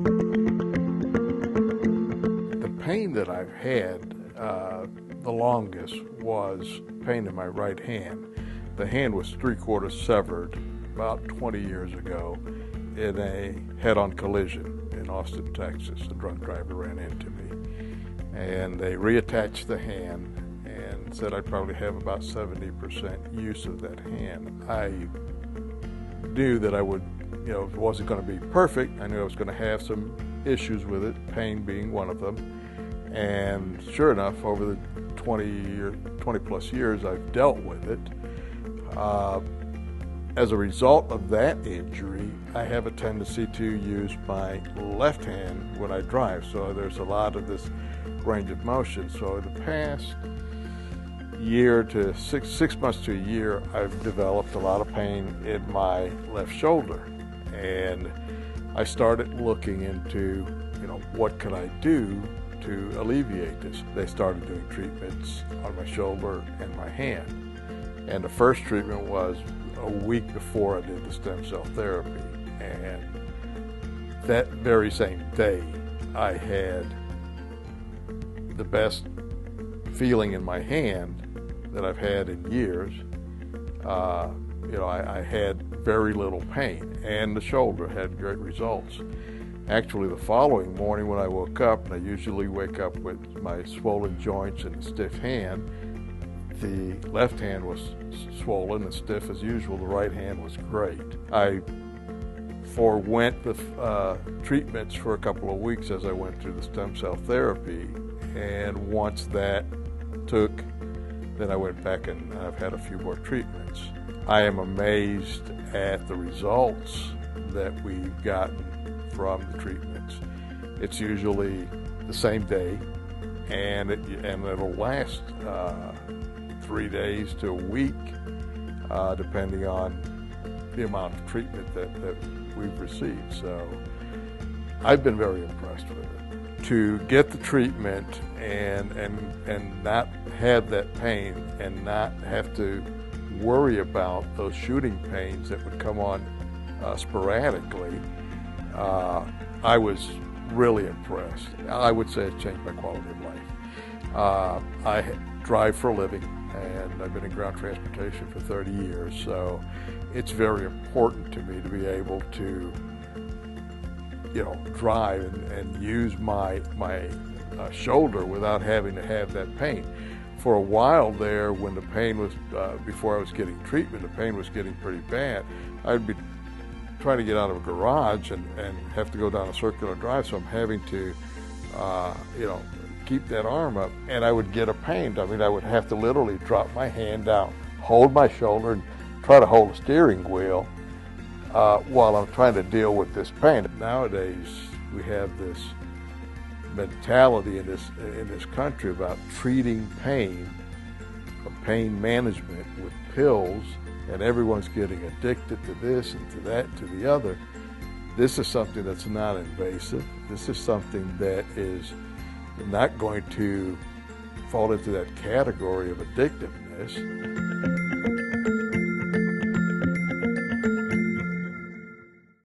The pain that I've had the longest was pain in my right hand. The hand was 3/4 severed about 20 years ago in a head-on collision in Austin, Texas. A drunk driver ran into me, and they reattached the hand and said I'd probably have about 70% use of that hand. I knew that I would, it wasn't going to be perfect. I knew I was going to have some issues with it, pain being one of them. And sure enough, over the 20 plus years, I've dealt with it. As a result of that injury, I have a tendency to use my left hand when I drive. So there's a lot of this range of motion. So in the past year to six months to a year, I've developed a lot of pain in my left shoulder. And I started looking into, what could I do to alleviate this. They started doing treatments on my shoulder and my hand. And the first treatment was a week before I did the stem cell therapy. And that very same day, I had the best feeling in my hand that I've had in years. I had very little pain, and the shoulder had great results. Actually, the following morning when I woke up, and I usually wake up with my swollen joints and a stiff hand, the left hand was swollen and stiff as usual. The right hand was great. I forewent the treatments for a couple of weeks as I went through the stem cell therapy, and once that took, then I went back and I've had a few more treatments. I am amazed at the results that we've gotten from the treatments. It's usually the same day, and it'll last 3 days to a week, depending on the amount of treatment that we've received. So I've been very impressed with it. To get the treatment and not have that pain and not have to worry about those shooting pains that would come on sporadically, I was really impressed. I would say it changed my quality of life. I drive for a living, and I've been in ground transportation for 30 years, so it's very important to me to be able to, drive and use my shoulder without having to have that pain. For a while there, when the pain was, before I was getting treatment, the pain was getting pretty bad. I'd be trying to get out of a garage and have to go down a circular drive, so I'm having to, keep that arm up, and I would get a pain. I mean, I would have to literally drop my hand down, hold my shoulder, and try to hold the steering wheel while I'm trying to deal with this pain. Nowadays, we have this mentality in this country about treating pain or pain management with pills, and everyone's getting addicted to this and to that, to the other. This is something that's not invasive. This is something that is not going to fall into that category of addictiveness.